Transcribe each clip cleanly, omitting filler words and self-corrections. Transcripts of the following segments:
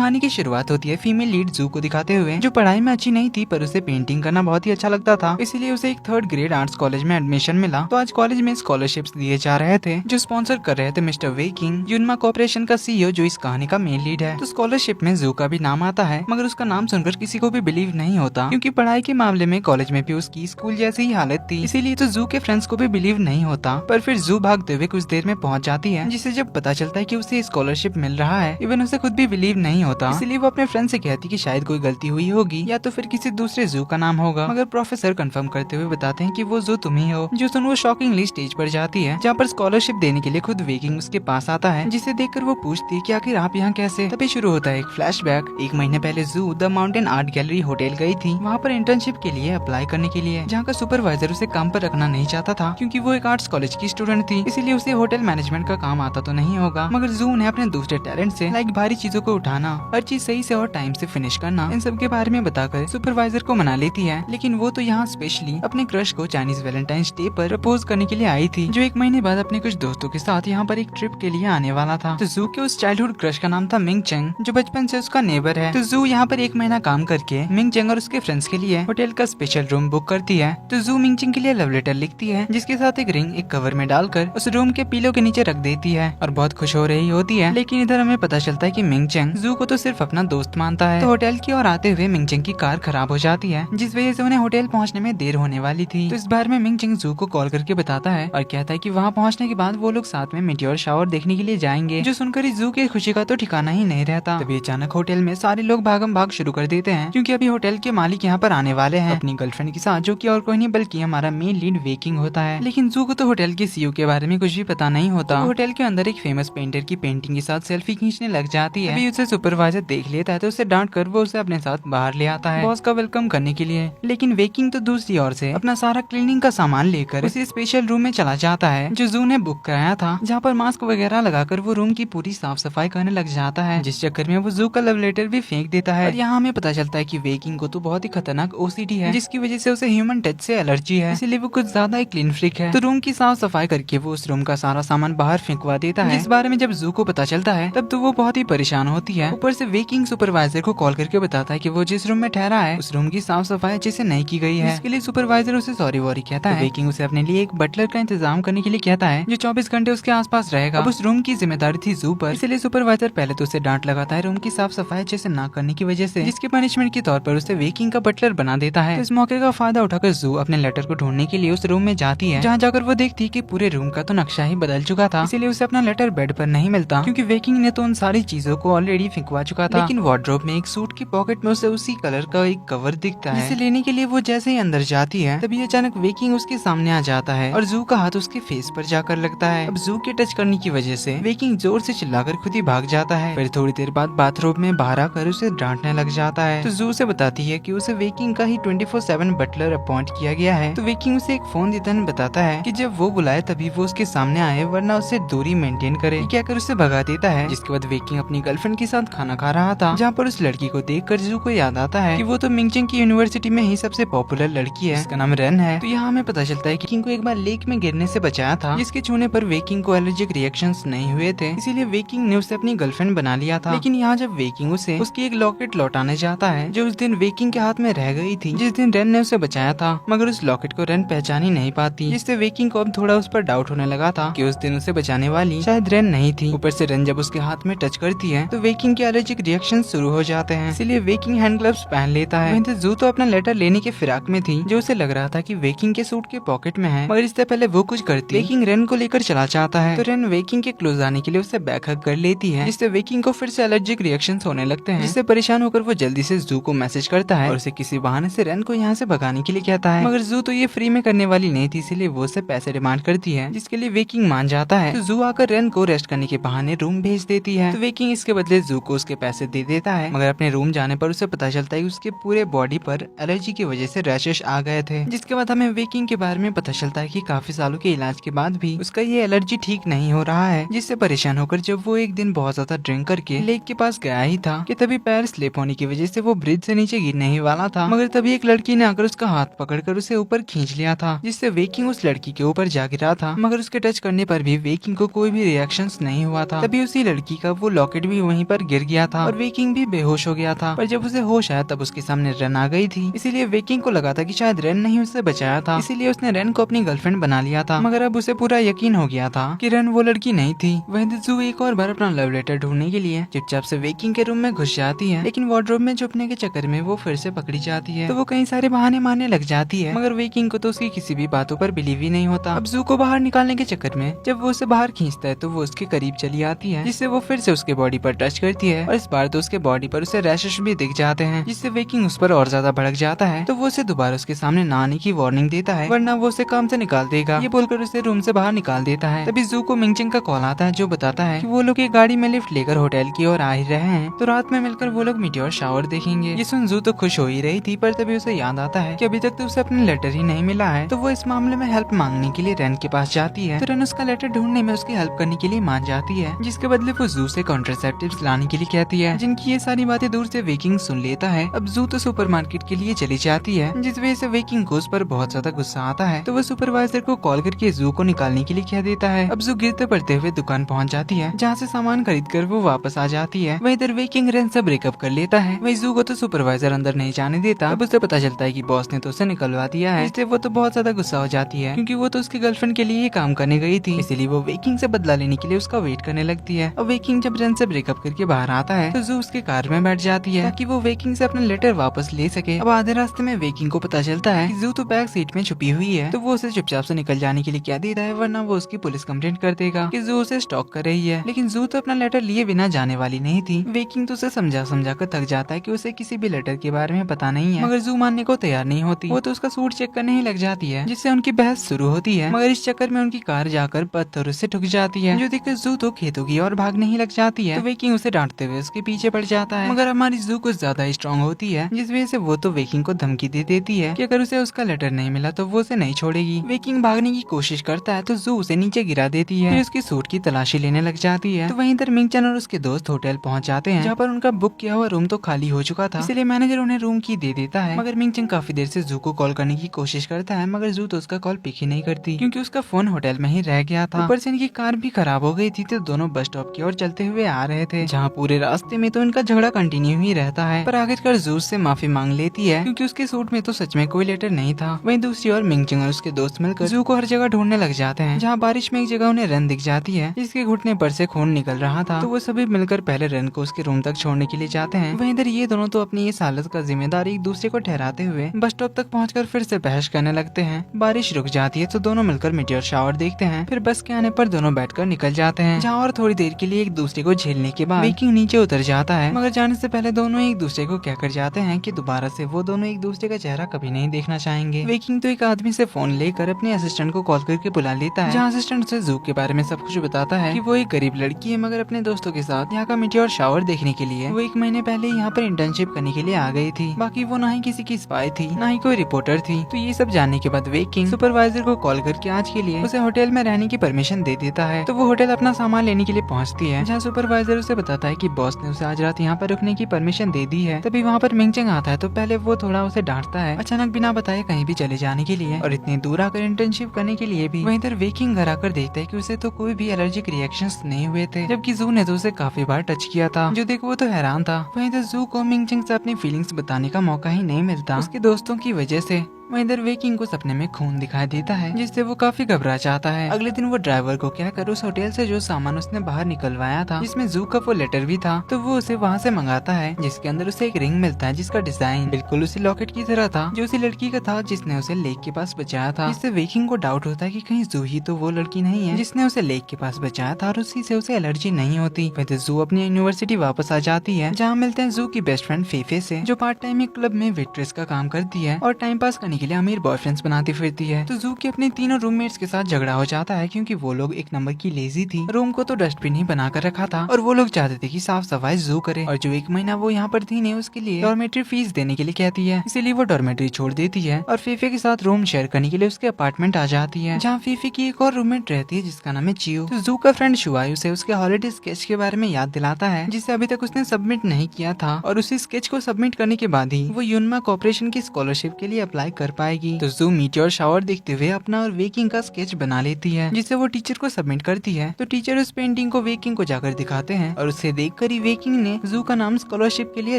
कहानी की शुरुआत होती है फीमेल लीड जू को दिखाते हुए, जो पढ़ाई में अच्छी नहीं थी पर उसे पेंटिंग करना बहुत ही अच्छा लगता था, इसीलिए उसे एक 3rd ग्रेड आर्ट्स कॉलेज में एडमिशन मिला। तो आज कॉलेज में स्कॉलरशिप्स दिए जा रहे थे जो स्पॉन्सर कर रहे थे मिस्टर वे किंग, यूनमा कॉर्पोरेशन का सीईओ जो इस कहानी का मेन लीड है। तो स्कॉलरशिप में जू का भी नाम आता है, मगर उसका नाम सुनकर किसी को भी बिलीव नहीं होता, क्योंकि पढ़ाई के मामले में कॉलेज में भी उसकी स्कूल जैसी ही हालत थी, इसीलिए तो जू के फ्रेंड्स को भी बिलीव नहीं होता। पर फिर जू भागते हुए कुछ देर में पहुंच जाती है, जिसे जब पता चलता है कि उसे स्कॉलरशिप मिल रहा है, इवन उसे खुद भी बिलीव नहीं होता। इसलिए वो अपने फ्रेंड से कहती कि शायद कोई गलती हुई होगी या तो फिर किसी दूसरे जू का नाम होगा, मगर प्रोफेसर कंफर्म करते हुए बताते हैं कि वो जू तुम ही हो। जो सुन वो शॉकिंगली स्टेज पर जाती है, जहाँ पर स्कॉलरशिप देने के लिए खुद वेकिंग उसके पास आता है, जिसे देखकर वो पूछती है कि आखिर आप यहाँ कैसे। तभी शुरू होता है एक फ्लैशबैक। 1 महीने पहले जू the mountain art gallery hotel गई थी, वहाँ पर इंटर्नशिप के लिए अप्लाई करने के लिए, जहाँ का सुपरवाइजर उसे काम पर रखना नहीं चाहता था, क्योंकि वो एक आर्ट्स कॉलेज की स्टूडेंट थी, इसीलिए उसे होटल मैनेजमेंट का काम आता तो नहीं होगा। मगर जू ने अपने दूसरे टैलेंट से लाइक भारी चीजों को उठाना, हर चीज सही से और टाइम से फिनिश करना, इन सब के बारे में बताकर सुपरवाइजर को मना लेती है। लेकिन वो तो यहाँ स्पेशली अपने क्रश को चाइनीज वैलेंटाइंस डे पर प्रपोज करने के लिए आई थी, जो 1 महीने बाद अपने कुछ दोस्तों के साथ यहाँ पर एक ट्रिप के लिए आने वाला था। तो जू के उस चाइल्डहुड क्रश का नाम था मिंग चेंग, जो बचपन से उसका नेबर है। तो जू यहाँ पर 1 महीना काम करके मिंग चेंग और उसके फ्रेंड्स के लिए होटल का स्पेशल रूम बुक करती है। तो जू मिंग चेंग के लिए लव लेटर लिखती है, जिसके साथ एक रिंग एक कवर में डालकर उस रूम के पिलो के नीचे रख देती है और बहुत खुश हो रही होती है। लेकिन इधर हमें पता चलता है कि मिंग चेंग जू को तो सिर्फ अपना दोस्त मानता है। तो होटल की ओर आते हुए मिंग चेंग की कार खराब हो जाती है, जिस वजह से उन्हें होटल पहुंचने में देर होने वाली थी। तो इस बार में मिंग चेंग जू को कॉल करके बताता है और कहता है कि वहां पहुंचने के बाद वो लोग साथ में मीटियोर शावर देखने के लिए जाएंगे, जो सुनकर ही जू की खुशी का तो ठिकाना ही नहीं रहता। तभी अचानक होटल में सारे लोग भागम भाग शुरू कर देते हैं, क्योंकि अभी होटल के मालिक यहाँ पर आने वाले हैं अपनी गर्लफ्रेंड के साथ, जो कि और कोई नहीं बल्कि हमारा मेन लीड वेकिंग होता है। लेकिन जू को तो होटल के सीईओ के बारे में कुछ भी पता नहीं होता। तो होटल के अंदर एक फेमस पेंटर की पेंटिंग के साथ सेल्फी खींचने लग जाती है। अभी उसे सुपरवाइजर देख लेता है, तो उसे डांट कर वो उसे अपने साथ बाहर ले आता है बॉस का वेलकम करने के लिए। लेकिन वेकिंग तो दूसरी ओर से अपना सारा क्लीनिंग का सामान लेकर उसी स्पेशल रूम में चला जाता है जो जू ने बुक कराया था, जहाँ पर मास्क वगैरह लगाकर वो रूम की पूरी साफ सफाई करने लग जाता है, जिस चक्कर में वो जू का लव लेटर भी फेंक देता है। और यहाँ हमें पता चलता है कि वेकिंग को तो बहुत ही खतरनाक ओसीडी है, जिसकी वजह से उसे ह्यूमन टच से एलर्जी है, इसलिए वो कुछ ज्यादा ही क्लीन फ्रीक है। तो रूम की साफ सफाई करके वो उस रूम का सारा सामान बाहर फेंकवा देता है। इस बारे में जब जू को पता चलता है तब तो वो बहुत ही परेशान होती है। ऊपर से वेकिंग सुपरवाइजर को कॉल करके बताता है कि वो जिस रूम में ठहरा है उस रूम की साफ सफाई अच्छे से नहीं की गई है, इसके लिए सुपरवाइजर उसे सॉरी वॉरी कहता है। वेकिंग उसे अपने लिए एक बटलर का इंतजाम करने के लिए कहता है, जो 24 घंटे उसके आसपास रहेगा। अब उस रूम की जिम्मेदारी थी जू पर, इसलिए सुपरवाइजर पहले तो उसे डांट लगाता है रूम की साफ सफाई अच्छे से न करने की वजह से, जिसके पनिशमेंट के तौर पर उसे वेकिंग का बटलर बना देता है। तो इस मौके का फायदा उठाकर जू अपने लेटर को ढूंढने के लिए उस रूम में जाती है, जहाँ जाकर वो देखती है कि पूरे रूम का तो नक्शा ही बदल चुका था, इसीलिए उसे अपना लेटर बेड पर नहीं मिलता, क्योंकि वेकिंग ने तो उन सारी चीजों को ऑलरेडी फेंकवा चुका था। लेकिन वार्डरोब में एक सूट की पॉकेट में उसे उसी कलर का एक कवर दिखता है, जिसे लेने के लिए वो जैसे ही अंदर जाती है तभी अचानक वेकिंग उसके सामने आ जाता है और जू का हाथ उसके फेस पर जाकर लगता है। अब जू के टच करने की वजह से वेकिंग जोर से चिल्लाकर खुद ही भाग जाता है। फिर थोड़ी देर बाद बाथरूम में बाहर आकर उसे डांटने लग जाता है। तो जू से बताती है कि उसे वेकिंग का ही 24/7 बटलर अपॉइंट किया गया है। तो वेकिंग उसे एक फोन देता बताता है कि जब वो बुलाए तभी वो उसके सामने आए, वरना उससे दूरी मेंटेन करे। क्या कर उसे भगा देता है। जिसके बाद वेकिंग अपनी गर्लफ्रेंड के साथ खाना खा रहा था, जहाँ पर उस लड़की को देखकर जू को याद आता है कि वो तो मिंगचेंग की यूनिवर्सिटी में ही सबसे पॉपुलर लड़की है, जिसका नाम रेन है। तो यहाँ हमें पता चलता है कि किंग को एक बार लेक में गिरने से बचाया था, जिसके छूने पर वेकिंग को एलर्जिक रिएक्शंस नहीं हुए थे, इसीलिए वेकिंग ने उसे अपनी गर्लफ्रेंड बना लिया था। लेकिन यहाँ जब वेकिंग उसे उसकी एक लॉकेट लौटाने जाता है जो उस दिन वेकिंग के हाथ में रह गई थी, जिस दिन रेन ने उसे बचाया था, मगर उस लॉकेट को रेन पहचान ही नहीं पाती, जिससे वेकिंग को अब थोड़ा उस पर डाउट होने लगा था कि उस दिन उसे बचाने वाली शायद रेन नहीं थी। ऊपर से रेन जब उसके हाथ में टच करती है तो वेकिंग के एलर्जिक रिएक्शन शुरू हो जाते हैं, इसलिए वेकिंग हैंड ग्लव्स पहन लेता है। वहीं जू तो अपना लेटर लेने के फिराक में थी, जो उसे लग रहा था कि वेकिंग के सूट के पॉकेट में है, मगर इससे पहले वो कुछ करती वेकिंग रेन को लेकर चला जाता है। तो रेन वेकिंग के क्लोज आने के लिए उसे बैक हग कर लेती है, जिससे वेकिंग को फिर से एलर्जिक रिएक्शंस होने लगते हैं, जिससे परेशान होकर वो जल्दी से जू को मैसेज करता है और उसे किसी बहाने से रेन को यहाँ से भगाने के लिए कहता है। मगर जू तो ये फ्री में करने वाली नहीं थी, इसीलिए वो उसे पैसे डिमांड करती है, जिसके लिए वेकिंग मान जाता है। तो जू आकर रेन को रेस्ट करने के बहाने रूम भेज देती है। तो वेकिंग इसके बदले जू को उसके पैसे दे देता है, मगर अपने रूम जाने पर उसे पता चलता है कि उसके पूरे बॉडी पर एलर्जी की वजह से रैशेस आ गए थे। जिसके बाद हमें वेकिंग के बारे में पता चलता है कि काफी सालों के इलाज के बाद भी उसका ये एलर्जी ठीक नहीं हो रहा है, जिससे परेशान होकर जब वो एक दिन बहुत ज्यादा ड्रिंक करके लेक के पास गया ही था कि तभी पैर स्लिप होने की वजह से वो ब्रिज से नीचे गिरने ही वाला था, मगर तभी एक लड़की ने आकर उसका हाथ पकड़कर उसे ऊपर खींच लिया था, जिससे वेकिंग उस लड़की के ऊपर जा गिरा था, मगर उसके टच करने पर भी वेकिंग को कोई भी रिएक्शंस नहीं हुआ था। तभी उसी लड़की का वो लॉकेट भी वहीं पर गिर गया था और वेकिंग भी बेहोश हो गया था। पर जब उसे होश आया तब उसके सामने रेन आ गई थी। इसीलिए वेकिंग को लगा था कि शायद रेन ने ही उसे बचाया था, इसीलिए उसने रेन को अपनी गर्लफ्रेंड बना लिया था। मगर अब उसे पूरा यकीन हो गया था कि रेन वो लड़की नहीं थी। वहीं जू एक और बार अपना लव लेटर ढूंढने के लिए चुपचाप से वेकिंग के रूम में घुस जाती है, लेकिन वार्डरोब में छुपने के चक्कर में वो फिर से पकड़ी जाती है। तो वो कई सारे बहाने मारने लग जाती है, मगर वेकिंग को तो उसकी किसी भी बातों पर बिलीव ही नहीं होता। अब जू को बाहर निकालने के चक्कर में जब वो उसे बाहर खींचता है तो वो उसके करीब चली आती है, जिससे वो फिर से उसके बॉडी पर टच करती है और इस बार तो उसके बॉडी पर उसे रैशेस भी दिख जाते हैं, जिससे वेकिंग उस पर और ज्यादा भड़क जाता है। तो वो उसे दोबारा उसके सामने ना आने की वार्निंग देता है, वरना वो उसे काम से निकाल देगा। ये बोलकर उसे रूम से बाहर निकाल देता है। तभी जू को मिंगचिंग का कॉल आता है, जो बताता है कि वो लोग एक गाड़ी में लिफ्ट लेकर होटल की ओर आ ही रहे हैं, तो रात में मिलकर वो लोग मीटियोर शावर देखेंगे। ये सुन जू तो खुश हो ही रही थी, पर तभी उसे याद आता है कि अभी तक तो उसे अपना लेटर ही नहीं मिला है। तो वो इस मामले में हेल्प मांगने के लिए रेन के पास जाती है। तो रेन उसका लेटर ढूंढने में उसकी हेल्प करने के लिए मान जाती है, जिसके बदले वो जू से कॉन्ट्रासेप्टिव्स लाने के लिए कहती है, जिनकी ये सारी बातें दूर से वेकिंग सुन लेता है। अब जू तो सुपरमार्केट के लिए चली जाती है, जिस वजह से वेकिंग को उस पर बहुत ज्यादा गुस्सा आता है। तो वो सुपरवाइजर को कॉल करके जू को निकालने के लिए कह देता है। अब जू गिरते पड़ते हुए दुकान पहुंच जाती है, जहाँ से सामान खरीद कर वो वापस आ जाती है। वहीं इधर वेकिंग रेन से ब्रेकअप कर लेता है। वहीं जू को तो सुपरवाइजर अंदर नहीं जाने देता। अब उसे पता चलता है कि बॉस ने तो उसे निकलवा दिया है, इससे वो तो बहुत ज्यादा गुस्सा हो जाती है, क्योंकि वो तो उसकी गर्लफ्रेंड के लिए ही काम करने गई थी। इसीलिए वो वेकिंग से बदला लेने के लिए उसका वेट करने लगती है। अब वेकिंग जब रेन से ब्रेकअप करके बाहर आता है तो जू उसके कार में बैठ जाती है, ताकि वो वेकिंग से अपना लेटर वापस ले सके। अब आधे रास्ते में वेकिंग को पता चलता है कि जू तो बैक सीट में छुपी हुई है, तो वो उसे चुपचाप से निकल जाने के लिए कह देता है, वरना वो उसकी पुलिस कंप्लेंट कर देगा कि जू उसे स्टॉक कर रही है। लेकिन जू तो अपना लेटर लिए बिना जाने वाली नहीं थी। वेकिंग तो उसे समझा समझा कर थक जाता है कि उसे किसी भी लेटर के बारे में पता नहीं है, मगर जू मानने को तैयार नहीं होती। वो तो उसका सूट चेक करने ही लग जाती है, जिससे उनकी बहस शुरू होती है। मगर इस चक्कर में उनकी कार जाकर पत्थरों से ठुक जाती है, जो देखकर जू तो खेतों की ओर भागने ही लग जाती है। तो वेकिंग उसे डांटते हुए उसके पीछे पड़ जाता है, मगर हमारी जू कुछ ज्यादा स्ट्रॉन्ग होती है, जिस वजह से वो तो वेकिंग को धमकी दे देती है कि अगर उसे उसका लेटर नहीं मिला तो वो उसे नहीं छोड़ेगी। वेकिंग भागने की कोशिश करता है तो जू उसे नीचे गिरा देती है, फिर उसकी सूट की तलाशी लेने लग जाती है। तो वहीं इधर मिंगचन और उसके दोस्त होटल पहुंच जाते हैं, जहाँ पर उनका बुक किया हुआ रूम तो खाली हो चुका था, इसलिए मैनेजर उन्हें रूम की दे देता है। मगर मिंगचन काफी देर से जू को कॉल करने की कोशिश करता है, मगर जू तो उसका कॉल पिक ही नहीं करती, क्योंकि उसका फोन होटल में ही रह गया था। ऊपर से इनकी कार भी खराब हो गई थी, तो दोनों बस स्टॉप की ओर चलते हुए आ रहे थे, जहाँ पूरे रास्ते में तो इनका झगड़ा कंटिन्यू ही रहता है। पर आखिरकार जू से माफी मांग लेती है, क्योंकि उसके सूट में तो सच में कोई लेटर नहीं था। वहीं दूसरी ओर मिंगचन और उसके दोस्त मिलकर जू को हर जगह ढूंढने लग जाते हैं, जहाँ बारिश में एक जगह उन्हें रेन दिख जाती है, जिसके घुटने पर से खून निकल रहा था। तो वो सभी मिलकर पहले रेन को उसके रूम तक छोड़ने के लिए जाते हैं। वहीं इधर ये दोनों तो अपनी इस हालत का जिम्मेदार एक दूसरे को ठहराते हुए बस स्टॉप तक पहुंचकर फिर से बहस करने लगते हैं। बारिश रुक जाती है तो दोनों मिलकर मीटियोर शावर देखते हैं, फिर बस के आने पर दोनों बैठकर निकल जाते हैं, जहाँ और थोड़ी देर के लिए एक दूसरे को झेलने के बाद वेकिंग नीचे उतर जाता है। मगर जाने से पहले दोनों एक दूसरे को कहकर जाते हैं कि दोबारा से वो दोनों एक दूसरे का चेहरा कभी नहीं देखना चाहेंगे। वेकिंग तो एक आदमी से फोन लेकर अपने असिस्टेंट को कॉल करके बुला लेता है, जहाँ असिस्टेंट उसे जू के बारे में सब कुछ बताता है कि वो एक गरीब लड़की है, मगर अपने दोस्तों के साथ यहाँ का मीटियोर शावर देखने के लिए वो 1 महीने पहले यहाँ पर इंटर्नशिप करने के लिए आ गई थी। बाकी वो ना ही किसी की स्पाई थी, ना ही कोई रिपोर्टर थी। तो ये सब जानने के बाद वेकिंग सुपरवाइजर को कॉल करके आज के लिए उसे होटल में रहने की परमिशन दे देता है। तो वो होटल अपना सामान लेने के लिए पहुँचती है, जहाँ सुपरवाइजर उसे बताता है कि बॉस ने उसे आज रात यहाँ पर रुकने की परमिशन दे दी है। तभी वहाँ पर मिंगचेंग आता है, तो पहले वो थोड़ा उसे डांटता है अचानक बिना बताए कहीं भी चले जाने के लिए, और इतनी दूर आकर इंटर्नशिप करने के लिए भी। वहीं इधर वेकिंग घर आकर देखता है कि उसे तो कोई भी एलर्जिक रिएक्शंस नहीं हुए थे, जबकि जू ने तो उसे काफी बार टच किया था, जो देख वो तो हैरान था। वहीं इधर जू को मिंगचेंग से अपनी फीलिंग्स बताने का मौका ही नहीं मिलता उसके दोस्तों की वजह से। वहीं इधर वेकिंग को सपने में खून दिखाई देता है, जिससे वो काफी घबरा जाता है। अगले दिन वो ड्राइवर को कहकर उस होटल से जो सामान उसने बाहर निकलवाया था, जिसमें जू का वो लेटर भी था, तो वो उसे वहाँ से मंगाता है, जिसके अंदर उसे एक रिंग मिलता है, जिसका डिजाइन बिल्कुल उसी लॉकेट की तरह था जो उसी लड़की का था जिसने उसे लेक के पास बचाया था। जिससे वेकिंग को डाउट होता है कि कहीं जू ही तो वो लड़की नहीं है जिसने उसे लेक के पास बचाया था, और उसी से उसे एलर्जी नहीं होती। फिर जू अपनी यूनिवर्सिटी वापस आ जाती है, जहाँ मिलते हैं जू की बेस्ट फ्रेंड फेफे से, जो पार्ट टाइम एक क्लब में वेट्रेस का काम करती है और टाइम पास करने के लिए अमीर बॉयफ्रेंड्स बनाती फिरती है। तो जू के अपने तीनों रूममेट्स के साथ झगड़ा हो जाता है, क्योंकि वो लोग एक नंबर की लेजी थी। रूम को तो डस्टबिन ही बना कर रखा था, और वो लोग चाहते थे कि साफ सफाई जू करे, और जो 1 महीना वो यहाँ पर थी ने उसके लिए डॉर्मेट्री फीस देने के लिए कहती है, इसीलिए वो डॉर्मेट्री छोड़ देती है और फीफे के साथ रूम शेयर करने के लिए उसके अपार्टमेंट आ जाती है, जहाँ फीफे की एक और रूममेट रहती है जिसका नाम है चियो। तो जू का फ्रेंड शुआई उसे उसके हॉलिडे स्केच के बारे में याद दिलाता है, जिसे अभी तक उसने सबमिट नहीं किया था, और उसी स्केच को सबमिट करने के बाद ही वो यूनमा कॉर्पोरेशन की स्कॉलरशिप के लिए अप्लाई कर कर पाएगी। तो जू मीटियोर शावर देखते हुए अपना और वेकिंग का स्केच बना लेती है, जिसे वो टीचर को सबमिट करती है। तो टीचर उस पेंटिंग को वेकिंग को जाकर दिखाते हैं और उसे देखकर ही वेकिंग ने जू का नाम स्कॉलरशिप के लिए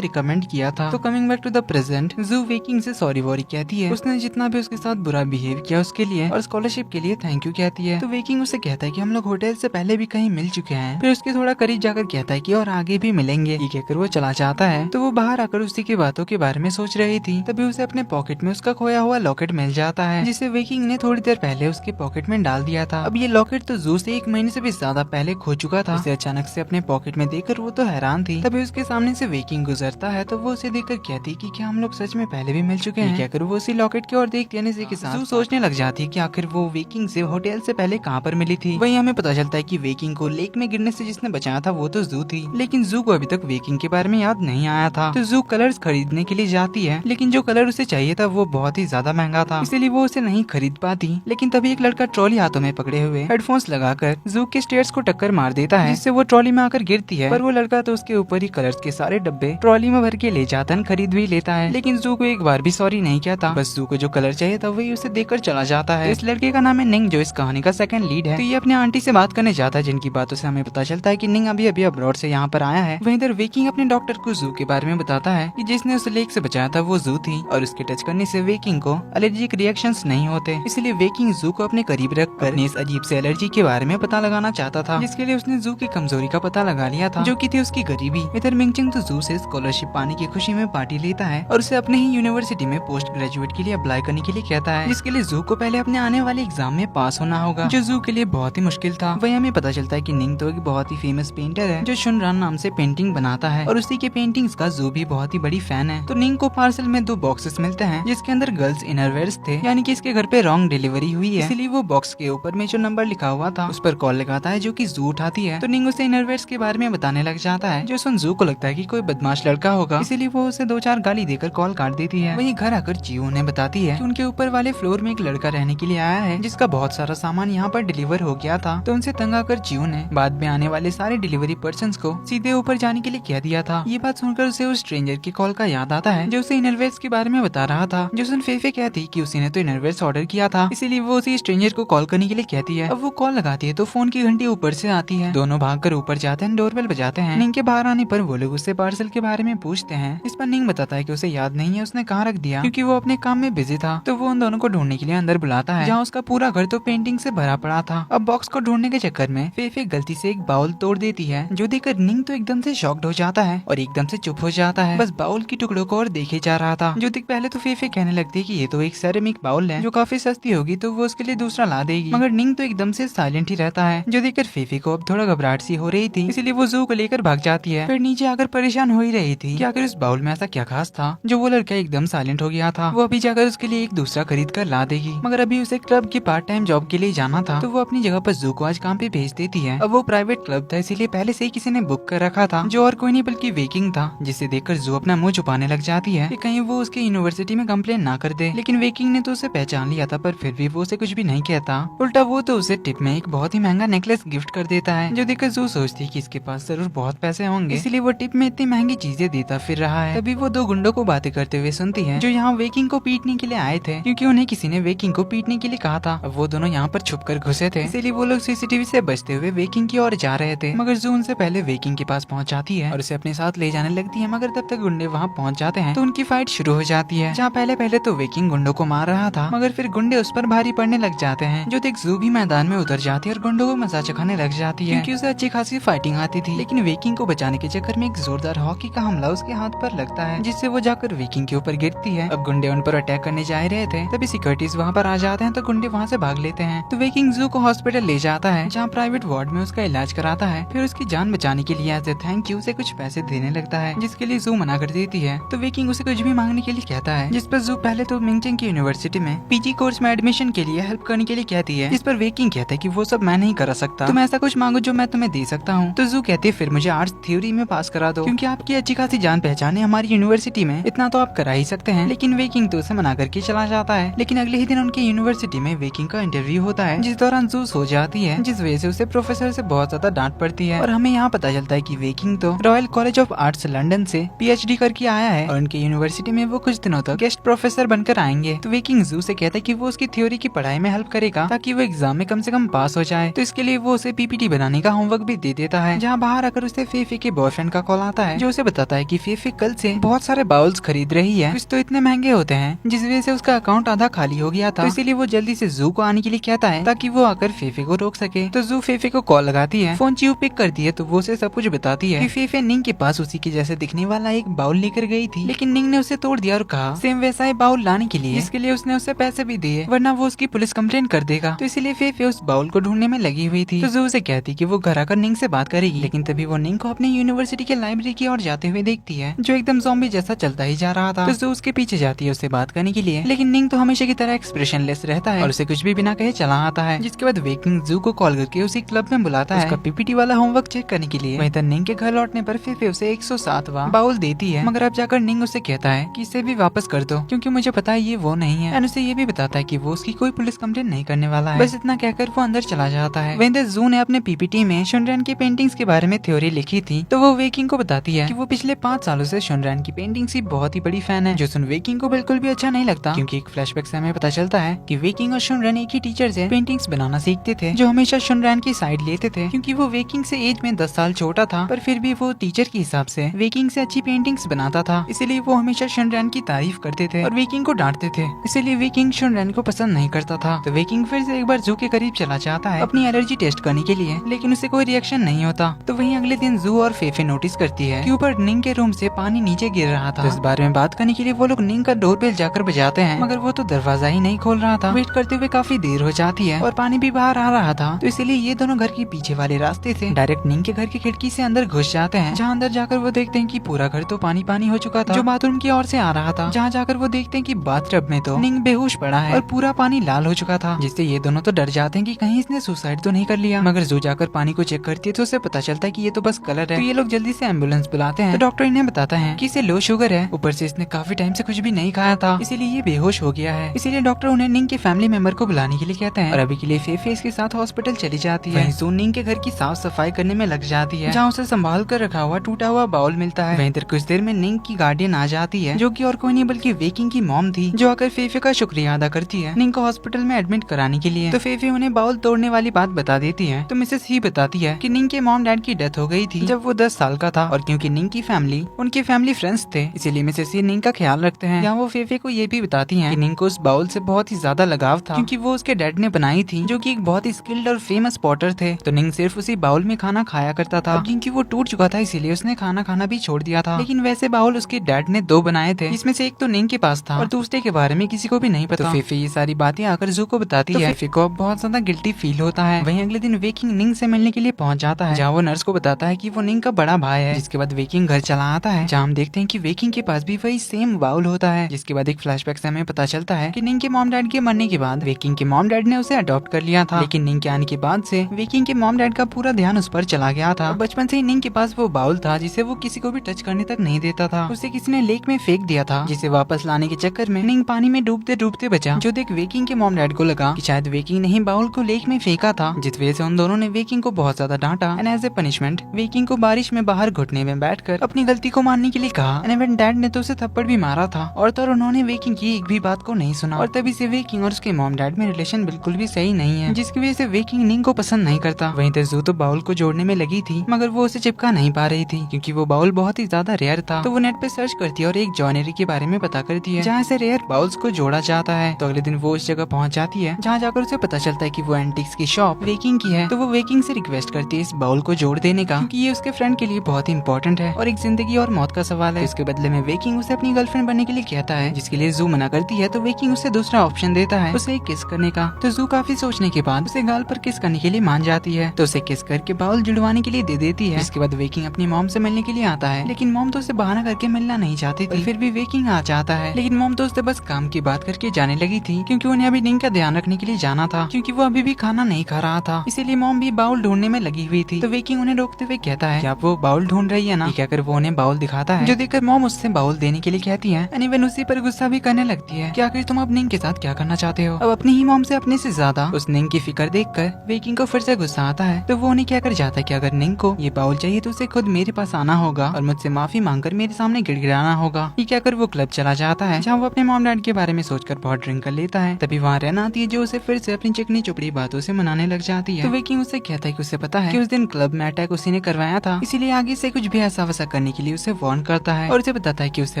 रिकमेंड किया था। तो coming back to the present, जू वेकिंग से सॉरी वॉरी कहती है, उसने जितना भी उसके साथ बुरा बिहेव किया उसके लिए, और स्कॉलरशिप के लिए थैंक यू कहती है। तो वेकिंग उसे कहता है कि हम लोग होटल से पहले भी कहीं मिल चुके हैं। फिर उसके थोड़ा करीब जाकर कहता है कि और आगे भी मिलेंगे। ये कहकर वो चला जाता है। तो वो बाहर आकर उसी की बातों के बारे में सोच रही थी, तभी उसे अपने पॉकेट में उसका खोया हुआ लॉकेट मिल जाता है, जिसे वेकिंग ने थोड़ी देर पहले उसके पॉकेट में डाल दिया था। अब ये लॉकेट तो जू से 1 महीने से भी ज्यादा पहले खो चुका था। उसे अचानक से अपने पॉकेट में देखकर वो तो हैरान थी। तभी उसके सामने से वेकिंग गुजरता है, तो वो उसे देखकर कहती कि क्या हम लोग सच में पहले भी मिल चुके हैं। कहकर वो उसी लॉकेट की ओर देखती है। इसी के साथ जू सोचने लग जाती है कि आखिर वो वेकिंग से होटल से पहले कहाँ पर मिली थी। वहीं हमें पता चलता है कि वेकिंग को लेक में गिरने से जिसने बचाया था वो तो जू थी, लेकिन जू को अभी तक वेकिंग के बारे में याद नहीं आया था। तो जू कलर्स खरीदने के लिए जाती है, लेकिन जो कलर उसे चाहिए था वो बहुत ही ज्यादा महंगा था, इसलिए वो उसे नहीं खरीद पाती। लेकिन तभी एक लड़का ट्रॉली हाथों में पकड़े हुए हेडफोन्स लगाकर जू के स्टेयर्स को टक्कर मार देता है, जिससे वो ट्रॉली में आकर गिरती है। पर वो लड़का तो उसके ऊपर ही कलर्स के सारे डब्बे ट्रॉली में भर के ले जाता है, खरीद भी लेता है। लेकिन जू को एक बार भी सॉरी नहीं कहता, बस जू को जो कलर चाहिए था वही उसे देकर चला जाता है। इस लड़के का नाम है निंग, जो इस कहानी का सेकंड लीड है। तो ये अपने आंटी से बात करने जाता है, जिनकी बातों से हमें पता चलता है कि निंग अभी अभी अब्रॉड से यहाँ पर आया है। वहीं इधर वेकिंग अपने डॉक्टर को जू के बारे में बताता है कि जिसने उस लेक से बचाया था वो जू थी, और उसके टच करने से वेकिंग को एलर्जिक रिएक्शंस नहीं होते, इसलिए वेकिंग जू को अपने करीब रखकर इस अजीब से एलर्जी के बारे में पता लगाना चाहता था, जिसके लिए उसने जू की कमजोरी का पता लगा लिया था, जो कि थी उसकी गरीबी। इधर मिंगचिंग तो जू से स्कॉलरशिप पाने की खुशी में पार्टी लेता है और उसे अपने ही यूनिवर्सिटी में पोस्ट ग्रेजुएट के लिए अप्लाई करने के लिए कहता है, जिसके लिए जू को पहले अपने आने वाले एग्जाम में पास होना होगा, जो जू के लिए बहुत ही मुश्किल था। वही हमें पता चलता है कि निंग तो एक बहुत ही फेमस पेंटर है, जो शुनरान नाम से पेंटिंग बनाता है, और उसी के पेंटिंग्स का जू भी बहुत ही बड़ी फैन है। तो निंग को पार्सल में 2 बॉक्सेस मिलते हैं, जिसके अंदर गर्ल्स इनरवेयर्स थे, यानी कि इसके घर पे रॉन्ग डिलीवरी हुई है, इसलिए वो बॉक्स के ऊपर में जो नंबर लिखा हुआ था उस पर कॉल लगाता है, जो कि जू उठाती है। तो निंग उसे इनरवेयर्स के बारे में बताने लग जाता है, जो सुन जू को लगता है कि कोई बदमाश लड़का होगा, इसीलिए वो उसे 2-4 गाली देकर कॉल काट देती है। वहीं घर आकर जियो उन्हें बताती है कि उनके ऊपर वाले फ्लोर में एक लड़का रहने के लिए आया है, जिसका बहुत सारा सामान यहाँ पर डिलीवर हो गया था। तो उनसे तंग आकर जियो ने बाद में आने वाले सारे डिलीवरी पर्सन्स को सीधे ऊपर जाने के लिए कह दिया था। ये बात सुनकर उसे उस स्ट्रेंजर की कॉल का याद आता है, जो उसे इनरवेयर्स के बारे में बता रहा था, जो सुन फेफे कहती कि उसी ने तो इनरवेयर्स ऑर्डर किया था, इसीलिए वो उसी स्ट्रेंजर को कॉल करने के लिए कहती है। अब वो कॉल लगाती है तो फोन की घंटी ऊपर से आती है। दोनों भागकर ऊपर जाते हैं, डोरबेल बजाते हैं। निंग के बाहर आने पर वो लोग उससे पार्सल के बारे में पूछते हैं। इस पर निंग बताता है कि उसे याद नहीं है उसने कहाँ रख दिया, क्योंकि वो अपने काम में बिजी था। तो वो उन दोनों को ढूंढने के लिए अंदर बुलाता है, जहाँ उसका पूरा घर तो पेंटिंग से भरा पड़ा था। अब बॉक्स को ढूंढने के चक्कर में फेफे गलती से एक बाउल तोड़ देती है, जो देखकर निंग तो एकदम से शॉक्ड हो जाता है और एकदम से चुप हो जाता है, बस बाउल की टुकड़ों को और देखे जा रहा था। जो देख पहले तो फेफे कहने लगती है कि ये तो एक सेरेमिक बाउल है, जो काफी सस्ती होगी, तो वो उसके लिए दूसरा ला देगी। मगर निंग तो एकदम से साइलेंट ही रहता है, जो देखकर फेफे को अब थोड़ा घबराहट सी हो रही थी, इसीलिए वो जू को लेकर भाग जाती है। फिर नीचे आकर परेशान हो ही रही थी कि आखिर उस बाउल में ऐसा क्या खास था, जो वो लड़का एकदम साइलेंट हो गया था। वो अभी जाकर उसके लिए एक दूसरा खरीद कर ला देगी, मगर अभी उसे क्लब की पार्ट टाइम जॉब के लिए जाना था, तो वो अपनी जगह पर जू को आज काम पे भेज देती है। अब वो प्राइवेट क्लब था, इसीलिए पहले से ही किसी ने बुक कर रखा था, जो और कोई नहीं बल्कि वेकिंग था, जिसे देखकर जू अपना मुंह छुपाने लग जाती है कि कहीं वो उसके यूनिवर्सिटी में कंप्लेन ना कर दे। लेकिन वेकिंग ने तो उसे पहचान लिया था, पर फिर भी वो उसे कुछ भी नहीं कहता। उल्टा वो तो उसे टिप में एक बहुत ही महंगा नेकलेस गिफ्ट कर देता है, जो देखकर जू सोचती है कि इसके पास जरूर बहुत पैसे होंगे, इसीलिए वो टिप में इतनी महंगी चीजें देता फिर रहा है। तभी वो 2 गुंडों को बातें करते हुए सुनती है, जो यहाँ वेकिंग को पीटने के लिए आए थे, क्योंकि उन्हें किसी ने वेकिंग को पीटने के लिए कहा था। अब वो दोनों यहाँ पर छुप कर घुसे थे, इसीलिए वो लोग सीसीटीवी से बचते हुए वेकिंग की ओर जा रहे थे। मगर जू उनसे पहले वेकिंग के पास पहुँच जाती है और उसे अपने साथ ले जाने लगती है। मगर तब तक गुंडे वहाँ पहुँच जाते हैं, तो उनकी फाइट शुरू हो जाती है, जहाँ पहले तो वेकिंग गुंडों को मार रहा था, मगर फिर गुंडे उस पर भारी पड़ने लग जाते हैं, जो देख जू भी मैदान में उतर जाती है और गुंडों को मजा चखाने लग जाती है, क्योंकि उसे अच्छी खासी फाइटिंग आती थी। लेकिन वेकिंग को बचाने के चक्कर में एक जोरदार हॉकी का हमला उसके हाथ पर लगता है, जिससे वो जाकर वेकिंग के ऊपर गिरती है। अब गुंडे उन पर अटैक करने जा रहे थे, तभी सिक्योरिटीज वहाँ पर आ जाते हैं, तो गुंडे वहाँ से भाग लेते हैं। तो वेकिंग जू को हॉस्पिटल ले जाता है, जहाँ प्राइवेट वार्ड में उसका इलाज कराता है। फिर उसकी जान बचाने के लिए एज ए थैंक यू उसे कुछ पैसे देने लगता है, जिसके लिए जू मना कर देती है। तो वेकिंग उसे कुछ भी मांगने के लिए कहता है, जिस पर जू पहले तो मिंगचिंग की यूनिवर्सिटी में पीजी कोर्स में एडमिशन के लिए हेल्प करने के लिए कहती है, जिस पर वेकिंग कहता है कि वो सब मैं नहीं करा सकता, तुम ऐसा कुछ मांगो जो मैं तुम्हें दे सकता हूँ। तो जू कहती है फिर मुझे आर्ट्स थ्योरी में पास करा दो, क्योंकि आपकी अच्छी खासी जान पहचान है हमारी यूनिवर्सिटी में, इतना तो आप करा ही सकते हैं। लेकिन वेकिंग तो उसे मना करके चला जाता है। लेकिन अगले ही दिन उनकी यूनिवर्सिटी में वेकिंग का इंटरव्यू होता है, जिस दौरान जू सो जाती है, जिस वजह से उसे प्रोफेसर से बहुत ज्यादा डांट पड़ती है। और हमें यहाँ पता चलता है कि वेकिंग तो royal college of arts London से PhD करके आया है, और उनकी यूनिवर्सिटी में वो कुछ दिनों तक गेस्ट प्रोफेसर बनकर आएंगे। तो वेकिंग जू से कहता है कि वो उसकी थ्योरी की पढ़ाई में हेल्प करेगा ताकि वो एग्जाम में कम से कम पास हो जाए। तो इसके लिए वो उसे पीपीटी बनाने का होमवर्क भी दे देता है। जहाँ बाहर आकर उसे फेफे के बॉयफ्रेंड का कॉल आता है जो उसे बताता है कि फेफे कल से बहुत सारे बाउल्स खरीद रही है, कुछ तो इतने महंगे होते हैं जिस वजह से उसका अकाउंट आधा खाली हो गया था। तो इसीलिए वो जल्दी से जू को आने के लिए कहता है ताकि वो आकर फेफे को रोक सके। तो जू फेफे को कॉल लगाती है, फोन चीव पिक करती है तो वो उसे सब कुछ बताती है कि फेफे निंग के पास उसी के जैसे दिखने वाला एक बाउल लेकर गई थी, लेकिन निंग ने उसे तोड़ दिया और कहा सेम वैसा ही बाउल लाने के लिए, जिसके लिए उसने उसे पैसे भी दिए वरना वो उसकी पुलिस कंप्लेंट कर देगा। तो इसीलिए फेफे उस बाउल को ढूंढने में लगी हुई थी। तो जू उसे कहती कि वो घर आकर निंग से बात करेगी, लेकिन तभी वो निंग को अपनी यूनिवर्सिटी के लाइब्रेरी की ओर जाते हुए देखती है जो एकदम ज़ॉम्बी जैसा चलता ही जा रहा था। तो जू उसके पीछे जाती है उससे बात करने के लिए, लेकिन निंग तो हमेशा की तरह एक्सप्रेशनलेस रहता है और उसे कुछ भी बिना कहे चला आता है। जिसके बाद वेकिंग जू को कॉल करके उसी क्लब में बुलाता है उसका पीपीटी वाला होमवर्क चेक करने के लिए। वहीं तक निंग के घर लौटने पर फेफे उसे 107वां बाउल देती है, मगर अब जाकर निंग उसे कहता है कि इसे भी वापस कर दो क्योंकि मुझे पता है ये वो नहीं है। एंड उसे ये भी बताता है कि वो उसकी कोई पुलिस कंप्लेंट नहीं करने वाला है। बस इतना कहकर वो अंदर चला जाता है। वहीं तक जू ने अपने पीपीटी में शुनरैन की पेंटिंग्स के बारे में थ्योरी लिखी थी तो वो वेकिंग को बताती है कि वो पिछले 5 सालों से शुनरैन की पेंटिंग्स की बहुत ही बड़ी फैन है, जो सुन वेकिंग को बिल्कुल भी अच्छा नहीं लगता क्योंकि एक फ्लैशबैक से हमें पता चलता है कि वेकिंग और शुनरैन एक ही टीचर से पेंटिंग्स बनाना सीखते थे जो हमेशा शुनरैन की साइड लेते थे क्योंकि वो वेकिंग से एज में 10 साल छोटा था, पर फिर भी वो टीचर के हिसाब से वेकिंग से अच्छी पेंटिंग्स बनाता था। इसीलिए वो हमेशा शुनरैन की तारीफ करते थे और वेकिंग को डांटते थे। इसीलिए वेकिंग शुनरैन को पसंद नहीं करता था। तो वेकिंग फिर से एक बार जू के करीब चला जाता है अपनी एलर्जी टेस्ट करने के लिए, लेकिन उसे कोई रिएक्शन नहीं होता। तो वहीं अगले दिन जू और फेफे नोटिस करती है कि ऊपर निंग के रूम से पानी नीचे गिर रहा था। तो इस बारे में बात करने के लिए वो लोग निंग का डोरबेल जाकर बजाते हैं, मगर वो तो दरवाजा ही नहीं खोल रहा था। वेट करते हुए काफी देर हो जाती है और पानी भी बाहर आ रहा था। तो इसीलिए ये दोनों घर के पीछे वाले रास्ते से डायरेक्ट निंग के घर की खिड़की से अंदर घुस जाते हैं, जहाँ अंदर जाकर वो देखते हैं कि पूरा घर तो पानी पानी हो चुका था जो बाथरूम की ओर से आ रहा था। जहाँ जाकर वो देखते हैं कि बाथटब में तो निंग बेहोश पड़ा है और पूरा पानी लाल हो चुका था, जिससे ये दोनों तो डर जाते हैं कि कहीं इसने सुसाइड तो नहीं कर लिया। मगर जू जाकर पानी को चेक करती है तो उसे पता चलता है कि ये तो बस कलर है। तो ये लोग जल्दी से एम्बुलेंस बुलाते हैं। तो डॉक्टर इन्हें बताता है कि इसे लो शुगर है, ऊपर से इसने काफी टाइम से कुछ भी नहीं खाया था, इसीलिए ये बेहोश हो गया है। इसीलिए डॉक्टर उन्हें निंग के फैमिली मेंबर को बुलाने के लिए कहते हैं और अभी के लिए फेफे इसके साथ हॉस्पिटल चली जाती है। जू निंग के घर की साफ सफाई करने में लग जाती है, जहाँ उसे संभाल कर रखा हुआ टूटा हुआ बाउल मिलता है। वहीं कुछ देर में निंग की गार्डियन आ जाती है जो कि और कोई नहीं बल्कि वेकिंग की मॉम थी, जो आकर फेफे का शुक्रिया अदा करती है निंग को हॉस्पिटल में एडमिट कराने के लिए। तो फेफे उन्हें बाउल तोड़ने वाली बात बता देती है। तो मिसेस ही बताती है कि निंग के मॉम डैड की डेथ हो गई थी जब वो 10 साल का था, और क्योंकि निंग की फैमिली उनके फैमिली फ्रेंड्स थे इसीलिए मिसेस ही निंग का ख्याल रखते हैं। यहाँ वो फेफे को ये भी बताती है कि निंग को उस बाउल से बहुत ही ज्यादा लगाव था क्योंकि वो उसके डैड ने बनाई थी, जो कि एक बहुत ही स्किल्ड और फेमस पॉटर थे। तो निंग सिर्फ उसी बाउल में खाना खाया करता था, क्योंकि वो टूट चुका था इसीलिए उसने खाना खाना भी छोड़ दिया था। लेकिन वैसे बाउल उसके डैड ने 2 बनाए थे, जिसमें से एक तो निंग के पास था और दूसरे के बारे में किसी को भी नहीं पता। तो फेफे ये सारी बातें आकर जू को बताती है। फेफे को बहुत ज्यादा गिल्टी फील होता है। वहीं अगले दिन वेकिंग निंग से मिलने के लिए पहुंच जाता है, जहाँ वो नर्स को बताता है कि वो निंग का बड़ा भाई है। जिसके बाद वेकिंग घर चला आता है, जहाँ हम देखते हैं कि वेकिंग के पास भी वही सेम बाउल होता है। जिसके बाद एक फ्लैशबैक से हमें पता चलता है कि निंग के मॉम डैड के मरने के बाद वेकिंग के मॉम डैड ने उसे अडॉप्ट कर लिया था, लेकिन निंग के आने के बाद से वेकिंग के मॉम डैड का पूरा ध्यान उस पर चला गया था। बचपन से ही निंग के पास वो बाउल था जिसे वो किसी को भी टच करने तक नहीं देता था। उसे किसी ने लेक में फेंक दिया था, जिसे वापस लाने के चक्कर में निंग पानी में डूबते डूबते बचा, जो देख वेकिंग के मॉम डैड को लगा कि शायद वेकिंग ने ही बाउल को लेक में फेंका था, जिस वजह से उन दोनों ने वेकिंग को बहुत ज्यादा डांटा। एंड एज ए पनिशमेंट वेकिंग को बारिश में बाहर घुटने में बैठकर अपनी गलती को मानने के लिए कहा। एंड इवन डैड ने तो उसे थप्पड़ भी मारा था, और तो उन्होंने वेकिंग की एक भी बात को नहीं सुना। और तभी से वेकिंग और उसके मॉम डैड में रिलेशन बिल्कुल भी सही नहीं है, जिसकी वजह से वेकिंग निंग को पसंद नहीं करता। वहीं तक जू तो बाउल को जोड़ने में लगी थी, मगर वो उसे चिपका नहीं पा रही थी क्योंकि वो बाउल बहुत ही ज्यादा रेयर था। तो वो नेट पे सर्च करती है और एक जॉइनरी के बारे में पता करती है जहाँ से रेयर बाउल्स को जोड़ा जाता है। तो अगले दिन वो उस जगह पहुंच जाती है जहाँ जाकर उसे पता चलता है कि वो एंटिक्स की शॉप वेकिंग की है। तो वो वेकिंग से रिक्वेस्ट करती है इस बाउल को जोड़ देने का, क्योंकि ये उसके फ्रेंड के लिए बहुत ही इंपॉर्टेंट है और एक जिंदगी और मौत का सवाल है। इसके बदले में वेकिंग उसे अपनी गर्लफ्रेंड बनने के लिए कहता है, जिसके लिए जू मना करती है। तो वेकिंग उसे दूसरा ऑप्शन देता है, उसे किस करने का। तो जू काफी सोचने के बाद उसे गाल पर किस करने के लिए मान जाती है। तो उसे किस करके बाउल जुड़वाने के लिए दे देती है। इसके बाद वेकिंग अपनी मॉम से मिलने के लिए आता है, लेकिन मॉम तो उसे बहाना करके मिलना नहीं चाहती थी। फिर भी वेकिंग आ जाता है, लेकिन मॉम तो उससे बस काम की बात करके जाने लगी थी, क्योंकि उन्हें अभी निंग का ध्यान रखने के लिए जाना था, क्योंकि वो अभी भी खाना नहीं खा रहा था। इसीलिए मॉम भी बाउल ढूंढने में लगी हुई थी। तो वेकिंग उन्हें रोकते हुए कहता है कि आप वो बाउल ढूंढ रही है ना। कहकर वो उन्हें बाउल दिखाता है, जो देखकर मॉम उससे बाउल देने के लिए कहती है। इवन उसी पर गुस्सा भी करने लगती है कि आखिर तुम अब निंग के साथ क्या करना चाहते हो। अब अपनी ही मॉम से अपने से ज्यादा उस निंग की फिक्र देखकर वेकिंग को फिर से गुस्सा आता है। तो वो उन्हें क्या कर जाता है कि अगर निंग को ये बाउल चाहिए तो उसे खुद मेरे पास आना होगा और मुझसे माफी मांगकर मेरे सामने गिड़गिड़ाना होगा। ये क्या कर वो क्लब चला जाता है, जहाँ वो अपने मॉम डैड के बारे में सोचकर बहुत ड्रिंक कर लेता है। तभी वहाँ रहना आती है जो उसे फिर से अपनी चिकनी चुपड़ी बातों से मनाने लग जाती है। तो वेकिंग उससे कहता है कि उसे पता है कि उस दिन क्लब में अटैक उसी ने करवाया था, इसीलिए आगे से कुछ भी ऐसा वैसा करने के लिए उसे वार्न करता है और उसे बताता है कि उसे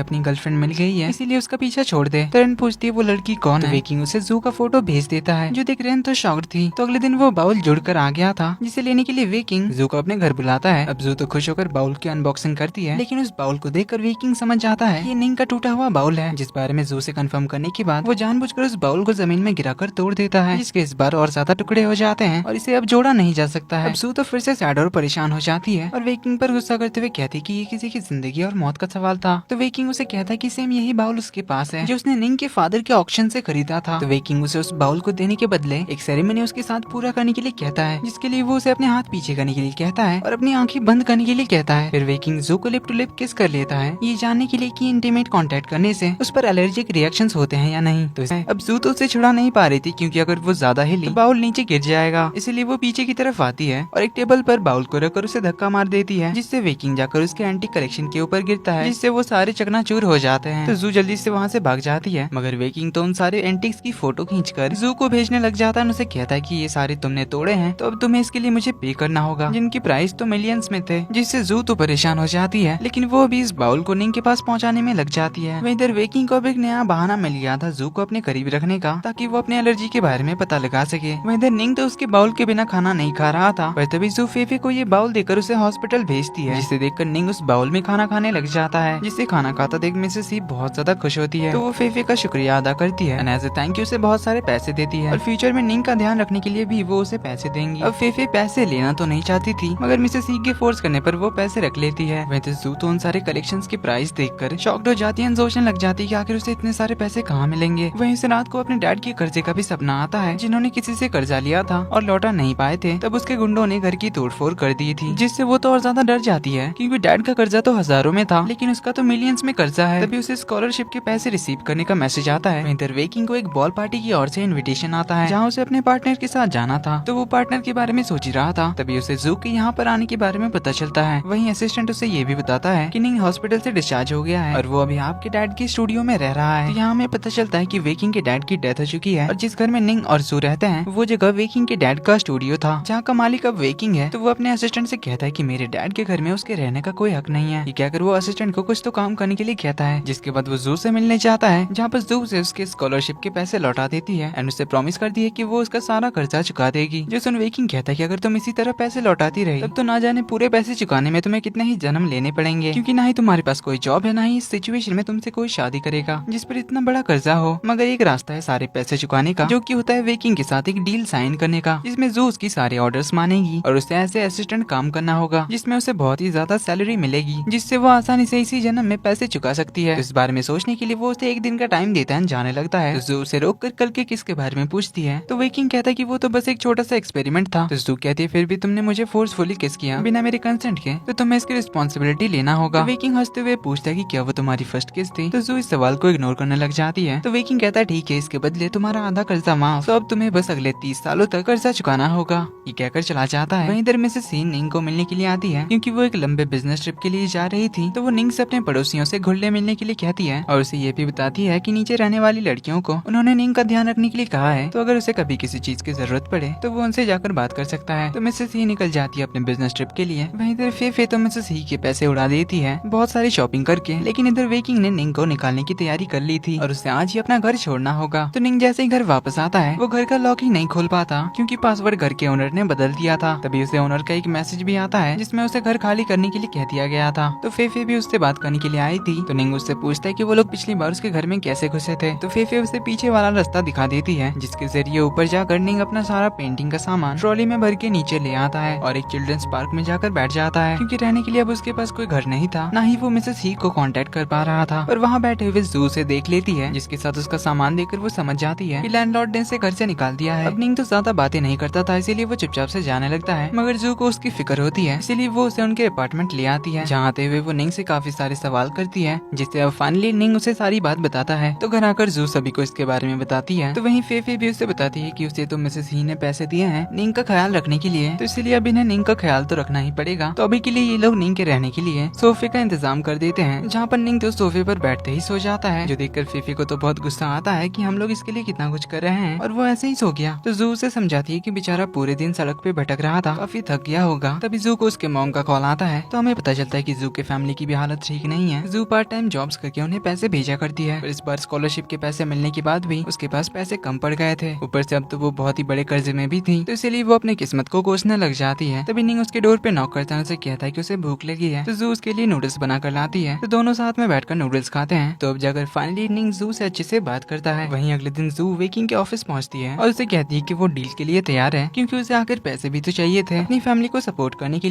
अपनी गर्लफ्रेंड मिल गई है, इसीलिए उसका पीछा छोड़ दे। तरन पूछती है वो लड़की कौन है। वेकिंग उसे जू का फोटो भेज देता है, जो देख रेन तो शॉक्ड थी। तो अगले दिन वो बाउल जुड़कर आ गया था, जिसे लेने के लिए वेकिंग जू को अपने घर बुलाता है। अब जू तो खुश होकर बाउल की अनबॉक्सिंग करती है, लेकिन उस बाउल को देखकर वेकिंग समझ जाता है ये निंग का टूटा हुआ बाउल है, जिस बारे में जू से कंफर्म करने के बाद वो जानबूझकर उस बाउल को जमीन में गिराकर तोड़ देता है, जिसके इस बार और ज्यादा टुकड़े हो जाते हैं और इसे अब जोड़ा नहीं जा सकता है। अब जू तो फिर से सैड और परेशान हो जाती है और वेकिंग पर गुस्सा करते हुए कहती कि ये किसी की जिंदगी और मौत का सवाल था। तो वेकिंग उसे कहता है कि सेम यही बाउल उसके पास है जो उसने निंग के फादर के ऑक्शन से खरीदा था। तो वेकिंग उसे उस बाउल को देने के बदले एक सेरेमनी उसके साथ पूरा करने के लिए कहता है, जिसके लिए वो उसे अपने हाथ पीछे करने के लिए कहता है और अपनी आंखें बंद करने के लिए कहता है। फिर वेकिंग जू को लिप टू लिप किस कर लेता है, ये जानने के लिए कि इंटीमेट कांटेक्ट करने से उस पर एलर्जिक रिएक्शंस होते हैं या नहीं। तो अब जू तो उसे छुड़ा नहीं पा रही थी, क्योंकि अगर वो ज्यादा हिली तो बाउल नीचे गिर जाएगा, इसीलिए वो पीछे की तरफ आती है और एक टेबल पर बाउल को रखकर उसे धक्का मार देती है, जिससे वेकिंग जाकर उसके एंटी कलेक्शन के ऊपर गिरता है, जिससे वो सारे चकनाचूर हो जाते हैं। तो जू जल्दी से वहाँ से भाग जाती है, मगर वेकिंग तो उन सारे एंटिक्स की फोटो खींचकर जू को भेजने लग जाता है। उसे कहता है कि ये सारे तुमने तोड़े हैं, तो अब तुम्हें इसके लिए मुझे पे करना होगा, जिनकी प्राइस तो मिलियंस में थे, जिससे जू तो परेशान हो जाती है, लेकिन वो भी इस बाउल को निंग के पास पहुँचाने में लग जाती है। वहीं इधर वेकिंग को अब एक नया बहाना मिल गया था जू को अपने करीब रखने का, ताकि वो अपने एलर्जी के बारे में पता लगा सके। वहीं इधर निंग तो उसके बाउल के बिना खाना नहीं खा रहा था, पर तभी जू फेफे को ये बाउल देकर उसे हॉस्पिटल भेजती है, जिसे देखकर निंग उस बाउल में खाना खाने लग जाता है, जिससे खाना खाता देख मिसेस ही बहुत ज्यादा खुश होती है। तो वो फेफे का शुक्रिया अदा करती है, एज ए थैंक यू से बहुत सारे पैसे देती है और फ्यूचर में निंग का ध्यान रखने के लिए भी वो उसे पैसे देंगी। अब फेफे पैसे लेना तो नहीं चाहती थी, मगर मिसेस ही के फोर्स करने पर वो पैसे रख लेती है। वैसे जू तो उन सारे कलेक्शंस की प्राइस देखकर शॉक्ड हो जाती है, सोचने लग जाती है कि आखिर उसे इतने सारे पैसे कहाँ मिलेंगे। वहीं से रात को अपने डैड के कर्जे का भी सपना आता है, जिन्होंने किसी से कर्जा लिया था और लौटा नहीं पाए थे। तब उसके गुंडों ने घर की तोड़फोड़ कर दी थी, जिससे वो तो और ज्यादा डर जाती है, क्योंकि डैड का कर्जा तो हजारों में था, लेकिन उसका तो मिलियंस में कर्जा है। तभी उसे स्कॉलरशिप के पैसे रिसीव करने का मैसेज आता है। इधर वेकिंग को एक बॉल पार्टी की ओर से इनविटेशन आता है, जहाँ उसे अपने पार्टनर के साथ जाना था। तो वो पार्टनर के बारे में सोच ही रहा था, तभी उसे जू के यहाँ पर आने के बारे में पता चलता है। वहीं असिस्टेंट उसे ये भी बताता है कि निंग हॉस्पिटल से डिस्चार्ज हो गया है और वो अभी आपके डैड के स्टूडियो में रह रहा है। तो यहाँ हमें पता चलता है कि वेकिंग के डैड की डेथ हो चुकी है और जिस घर में निंग और जू रहते हैं वो जगह वेकिंग के डैड का स्टूडियो था, जहाँ का मालिक अब वेकिंग है। तो वो अपने असिस्टेंट से कहता है कि मेरे डैड के घर में उसके रहने का कोई हक नहीं है। ये कहकर वो असिस्टेंट को कुछ तो काम करने के लिए कहता है, जिसके बाद वो जू से मिलने जाता है, जहाँ पर जू से उसके स्कॉलरशिप के पैसे लौटा देती है एंड उसे प्रॉमिस करती है कि वो उसका सारा कर्जा चुका देगी। जो सुन वेकिंग कहता है कि अगर तुम इसी तरह पैसे लौटाती रही तब तो ना जाने पूरे पैसे चुकाने में तुम्हें कितने ही जन्म लेने पड़ेंगे, क्योंकि ना ही तुम्हारे पास कोई जॉब है, ना ही इस सिचुएशन में तुमसे कोई शादी करेगा जिस पर इतना बड़ा कर्जा हो। मगर एक रास्ता है सारे पैसे चुकाने का, जो कि होता है वेकिंग के साथ एक डील साइन करने का, जिसमें जू उसकी सारे ऑर्डर्स मानेगी और उसे ऐसे असिस्टेंट काम करना होगा जिसमें उसे बहुत ही ज्यादा सैलरी मिलेगी, जिससे वो आसानी से इसी जन्म में पैसे चुका सकती है। इस बारे में सोचने के लिए वो उसे एक दिन का टाइम देता है, जाने लगता है। तो जू उसे रोक कर कल के किस के बारे में पूछती है, तो वेकिंग कहता है कि वो तो बस एक छोटा सा एक्सपेरिमेंट था। तो जू कहती है फिर भी तुमने मुझे फोर्सफुली किस किया बिना मेरे कंसेंट के, तो तुम्हें इसकी रिस्पॉन्सिबिलिटी लेना होगा। तो वेकिंग हंसते हुए पूछता है कि क्या वो तुम्हारी फर्स्ट किस थी। तो जू इस सवाल को इग्नोर करने लग जाती है। तो वेकिंग कहता है ठीक है, इसके बदले तुम्हारा आधा कर्जा माफ, तो अब तुम्हें बस अगले 30 सालों तक कर्जा चुकाना होगा। ये कहकर चला जाता है। वहीं इधर मिसेस ही निंग को मिलने के लिए आती है, क्योंकि वो एक लंबे बिजनेस ट्रिप के लिए जा रही थी। तो वो निंग से अपने पड़ोसियों से घुलने मिलने के लिए कहती है और उसे ये भी बताती है कि नीचे रहने वाली लड़कियों को उन्होंने निंग का ध्यान रखने के लिए कहा है, तो अगर उसे कभी किसी चीज की जरूरत पड़े तो वो उनसे जाकर बात कर सकता है। तो मिसेस ही निकल जाती है अपने बिजनेस ट्रिप के लिए। वहीं इधर फेफे तो मिसेस ही के पैसे उड़ा देती है बहुत सारी शॉपिंग करके, लेकिन इधर वेकिंग ने निंग को निकालने की तैयारी कर ली थी और उसे आज ही अपना घर छोड़ना होगा। तो निंग जैसे ही घर वापस आता है वो घर का लॉक ही नहीं खोल पाता, क्योंकि पासवर्ड घर के ओनर ने बदल दिया था। तभी उसे ओनर का एक मैसेज भी आता है जिसमें उसे घर खाली करने के लिए कह दिया गया था। तो फेफे भी उससे बात करने के लिए आई थी। तो निंग उससे पूछता है कि वो लोग पिछली बार उसके घर में कैसे घुसे थे। तो फेफे उसे पीछे वाला रास्ता दिखा देती है, जिसके जरिए ऊपर जाकर निंग अपना सारा पेंटिंग का सामान ट्रॉली में भर के नीचे ले आता है और एक चिल्ड्रंस पार्क में जाकर बैठ जाता है, क्योंकि रहने के लिए अब उसके पास कोई घर नहीं था, ना ही वो मिसेस ही को कांटेक्ट कर पा रहा था। और वहाँ बैठे हुए जू से देख लेती है, जिसके साथ उसका सामान देखकर वो समझ जाती है कि लैंडलॉर्ड ने इसे घर से निकाल दिया है। अब निंग तो ज्यादा बातें नहीं करता था, इसीलिए वो चुपचाप से जाने लगता है, मगर जू को उसकी फिक्र होती है, इसीलिए वो उसे उनके अपार्टमेंट ले आती है। जहाँ आते हुए वो निंग से काफी सारे सवाल करती है, जिससे अब फाइनली निंग उसे सारी बात बताता है। तो घर आकर जू सभी को इसके बारे में बताती है। तो वहीं फेफे भी उसे बताती है कि उसे तो मिसेस ही ने पैसे दिए हैं निंग का ख्याल रखने के लिए, तो इसलिए अब इन्हें निंग का ख्याल तो रखना ही पड़ेगा। तो अभी के लिए ये लोग निंग के रहने के लिए सोफे का इंतजाम कर देते हैं, जहाँ पर निंग तो सोफे पर बैठते ही सो जाता है, जो देखकर फीफी को तो बहुत गुस्सा आता है कि हम लोग इसके लिए कितना कुछ कर रहे हैं और वो ऐसे ही सो गया। तो जू उसे समझाती है कि बेचारा पूरे दिन सड़क पे भटक रहा था, काफी थक गया होगा। तभी जू को उसके मॉम का कॉल आता है, तो हमें पता चलता है कि जू के फैमिली की भी हालत ठीक नहीं है। जू पार्ट टाइम जॉब्स करके उन्हें पैसे भेजा करती है, पर इस बार स्कॉलरशिप के पैसे मिलने के बाद भी उसके पास पैसे कम पड़ गए थे। ऊपर से अब तो वो बहुत ही बड़े कर्जे में भी थी, तो इसलिए वो अपनी किस्मत को कोसने लग जाती है। तभी निंग उसके डोर पे नॉक करता है, उसे कहता है कि उसे भूख लगी है, तो जू उसके लिए नूडल्स बनाकर लाती है। तो दोनों साथ में बैठकर नूडल्स खाते हैं। तो अब जाकर फाइनली निंग जू से अच्छे से बात करता है। वहीं अगले दिन जू वेकिंग के ऑफिस पहुंचती है और उसे कहती है कि वो डील के लिए तैयार है, क्योंकि उसे आकर पैसे भी तो चाहिए थे अपनी फैमिली को सपोर्ट करने के लिए।